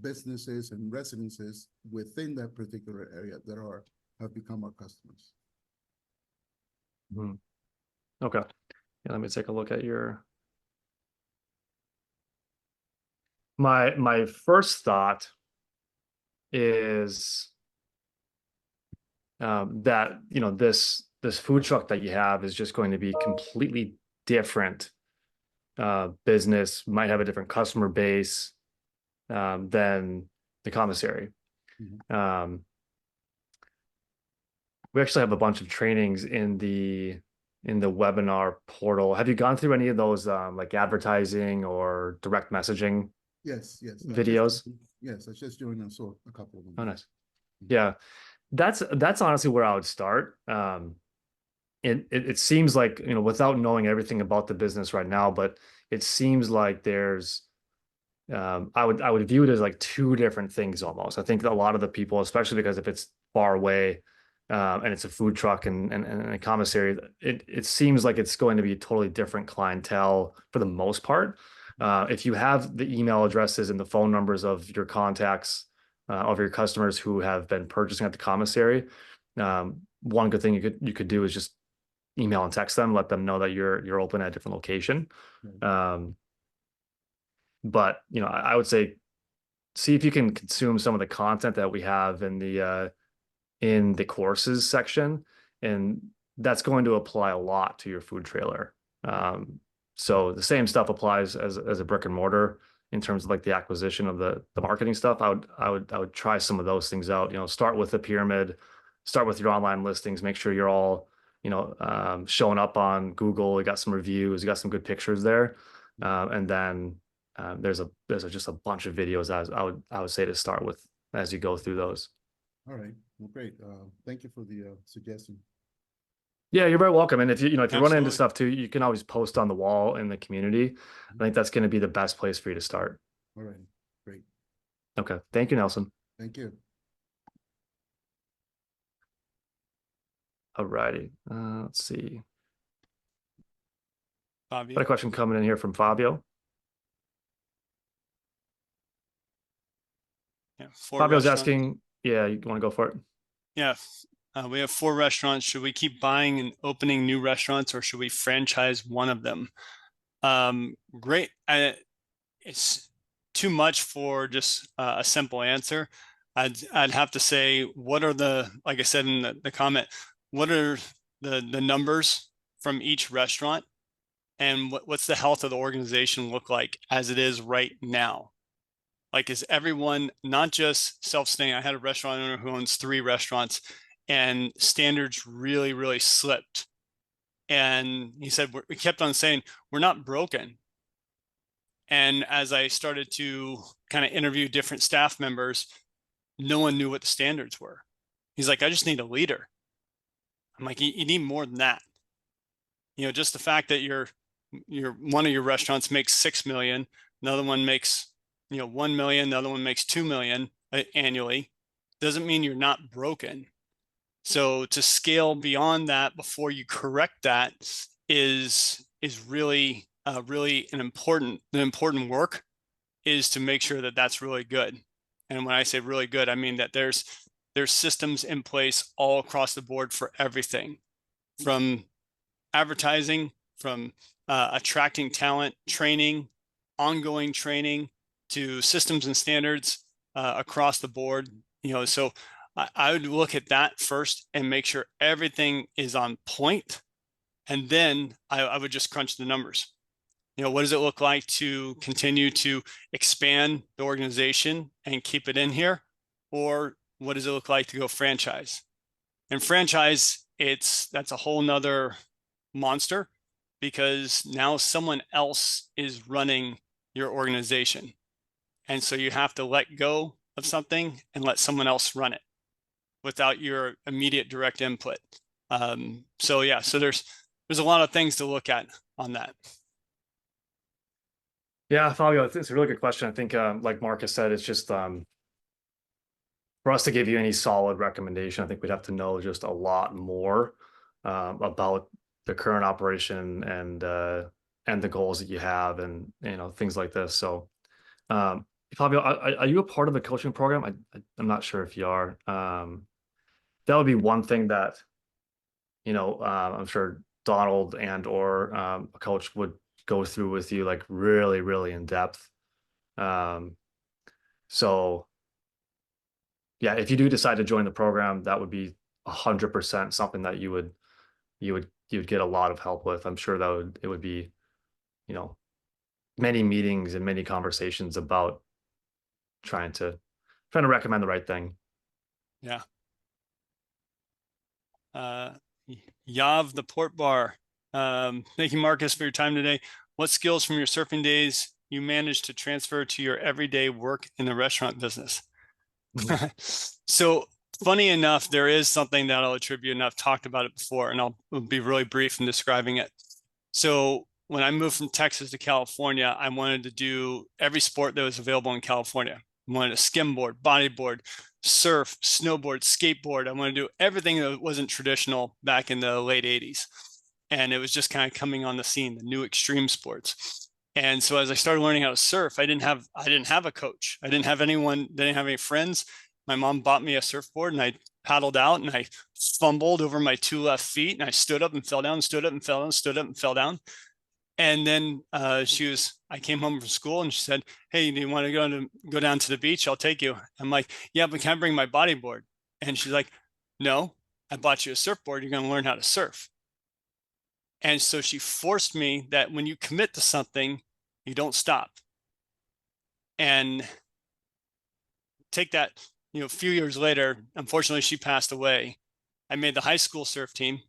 businesses and residences within that particular area that have become our customers. Okay. Yeah, let me take a look at my first thought is that, you know, this food truck that you have is just going to be completely different business, might have a different customer base than the commissary. We actually have a bunch of trainings in the webinar portal. Have you gone through any of those like advertising or direct messaging Yes, yes. videos? Yes, I just joined and saw a couple of them. Oh, nice. Yeah, that's honestly where I would start. It seems like, you know, without knowing everything about the business right now, but it seems like there's I would view it as like two different things almost. I think that a lot of the people, especially because if it's far away, and it's a food truck and a commissary, it seems like it's going to be a totally different clientele for the most part. If you have the email addresses and the phone numbers of your contacts, of your customers who have been purchasing at the commissary, one good thing you could do is just email and text them, let them know that you're open at a different location. But you know, I would say see if you can consume some of the content that we have in the courses section, and that's going to apply a lot to your food trailer. So the same stuff applies as a brick and mortar in terms of like the acquisition of the marketing stuff. I would try some of those things out. You know, start with the pyramid, start with your online listings, make sure you're all, you know, showing up on Google. You got some reviews, you got some good pictures there, and then there's just a bunch of videos as I would say to start with as you go through those. All right, well, great. Thank you for the suggestion. Yeah, you're very welcome. And if you run into Absolutely. stuff too, you can always post on the wall in the community. I think that's going to be the best place for you to start. All right, great. Okay. Thank you, Nelson. Thank you. All righty. Let's see. Fabio. Got a question coming in here from Fabio. Yeah, 4 Fabio's restaurants. asking, yeah, you want to go for it? Yeah, we have 4 restaurants. Should we keep buying and opening new restaurants, or should we franchise one of them? Great. It's too much for just a simple answer. I'd have to say, what are like I said in the comment, what are the numbers from each restaurant, and what's the health of the organization look like as it is right now? Like, is everyone not just self-staying? I had a restaurant owner who owns 3 restaurants, and standards really, really slipped. And he said, we kept on saying, we're not broken. And as I started to kind of interview different staff members, no one knew what the standards were. He's like, I just need a leader. I'm like, you need more than that. You know, just the fact that one of your restaurants makes 6 million, another one makes, 1 million, the other one makes 2 million annually, doesn't mean you're not broken. So to scale beyond that before you correct that is really really the important work is to make sure that that's really good. And when I say really good, I mean that there's systems in place all across the board for everything, from advertising, from attracting talent, training, ongoing training, to systems and standards across the board. So I would look at that first and make sure everything is on point. And then I would just crunch the numbers. What does it look like to continue to expand the organization and keep it in here? Or what does it look like to go franchise? And franchise, that's a whole nother monster, because now someone else is running your organization. And so you have to let go of something and let someone else run it without your immediate direct input. So there's a lot of things to look at on that. Yeah, Fabio, it's a really good question. I think, like Marcus said, it's just for us to give you any solid recommendation, I think we'd have to know just a lot more about the current operation and the goals that you have, and things like this. So, Fabio, are you a part of the coaching program? I'm not sure if you are. That would be one thing that I'm sure Donald and or a coach would go through with you, like really, really in depth. So yeah, if you do decide to join the program, that would be 100% something that you would get a lot of help with. I'm sure it would be, you know, many meetings and many conversations about trying to recommend the right thing. Yeah. Yav, the Port Bar. Thank you, Marcus, for your time today. What skills from your surfing days you managed to transfer to your everyday work in the restaurant business? So funny enough, there is something that I'll attribute, and I've talked about it before, and I'll be really brief in describing it. So when I moved from Texas to California, I wanted to do every sport that was available in California. I wanted to skimboard, bodyboard, surf, snowboard, skateboard. I wanted to do everything that wasn't traditional back in the late 80s. And it was just kind of coming on the scene, the new extreme sports. And so as I started learning how to surf, I didn't have a coach. I didn't have anyone, didn't have any friends. My mom bought me a surfboard and I paddled out and I fumbled over my 2 left feet and I stood up and fell down, stood up and fell down, stood up and fell down. And then I came home from school and she said, "Hey, do you want to go down to the beach? I'll take you." I'm like, "Yeah, but can I bring my bodyboard?" And she's like, "No, I bought you a surfboard. You're going to learn how to surf." And so she forced me that when you commit to something, you don't stop. And take that, a few years later, unfortunately, she passed away. I made the high school surf team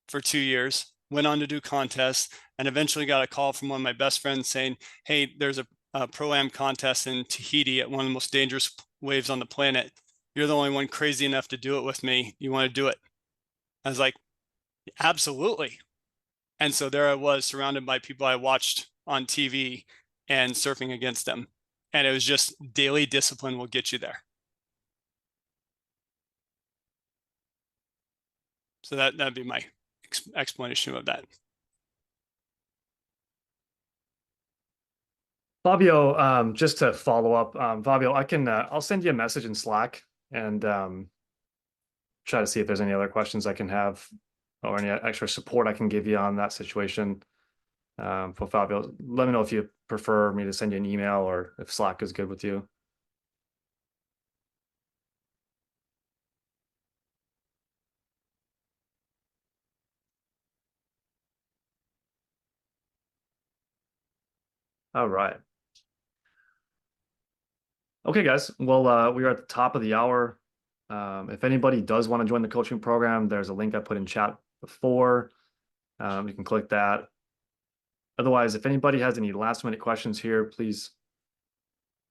for 2 years, went on to do contests, and eventually got a call from one of my best friends saying, "Hey, there's a Pro-Am contest in Tahiti at one of the most dangerous waves on the planet. You're the only one crazy enough to do it with me. You want to do it?" I was like, "Absolutely." And so there I was, surrounded by people I watched on TV and surfing against them. And it was just daily discipline will get you there. So that'd be my explanation of that. Fabio, just to follow up, Fabio, I'll send you a message in Slack and try to see if there's any other questions I can have or any extra support I can give you on that situation. For Fabio, let me know if you prefer me to send you an email or if Slack is good with you. All right. Okay, guys. Well, we are at the top of the hour. If anybody does want to join the coaching program, there's a link I put in chat before. You can click that. Otherwise, if anybody has any last minute questions here, please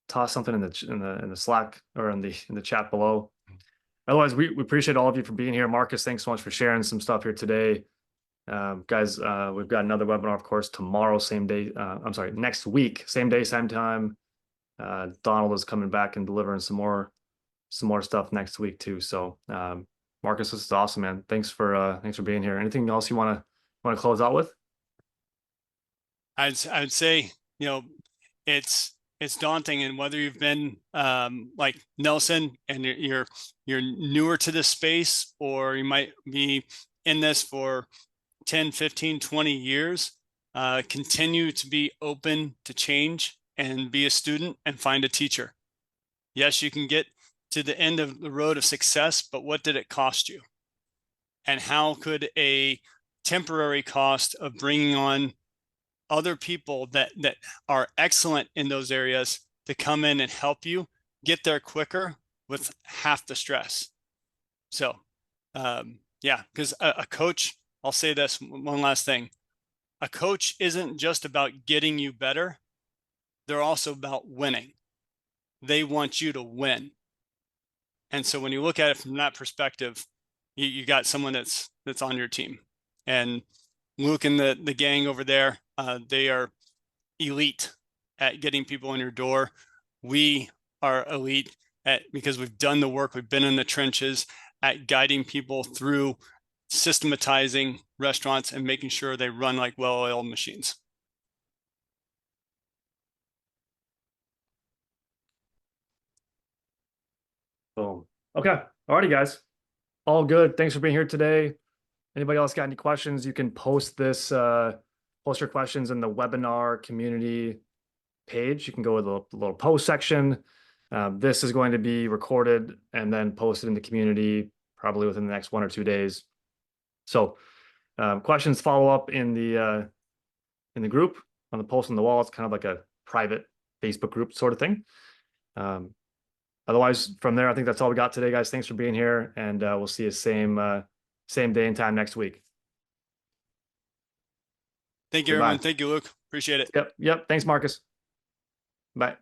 toss something in the Slack or in the chat below. Otherwise, we appreciate all of you for being here. Marcus, thanks so much for sharing some stuff here today. Guys, we've got another webinar, of course, tomorrow, same day. I'm sorry, next week, same day, same time. Donald is coming back and delivering some more stuff next week too. So, Marcus, this is awesome, man. Thanks for being here. Anything else you want to close out with? I'd say, it's daunting, and whether you've been like Nelson and you're newer to this space, or you might be in this for 10, 15, 20 years, continue to be open to change and be a student and find a teacher. Yes, you can get to the end of the road of success, but what did it cost you? And how could a temporary cost of bringing on other people that are excellent in those areas to come in and help you get there quicker with half the stress? So, yeah, because a coach, I'll say this one last thing. A coach isn't just about getting you better. They're also about winning. They want you to win. And so when you look at it from that perspective, you got someone that's on your team. And Luke and the gang over there, they are elite at getting people in your door. We are elite because we've done the work, we've been in the trenches at guiding people through systematizing restaurants and making sure they run like well-oiled machines. Boom. Okay. Alrighty, guys. All good. Thanks for being here today. Anybody else got any questions? You can post your questions in the webinar community page. You can go to the little post section. This is going to be recorded and then posted in the community probably within the next 1 or 2 days. So questions follow up in the group on the post on the wall. It's kind of like a private Facebook group sort of thing. Otherwise, from there, I think that's all we got today, guys. Thanks for being here, and we'll see you same day and time next week. Thank you, Goodbye. everyone. Thank you, Luke. Appreciate it. Yep. Thanks, Marcus. Bye.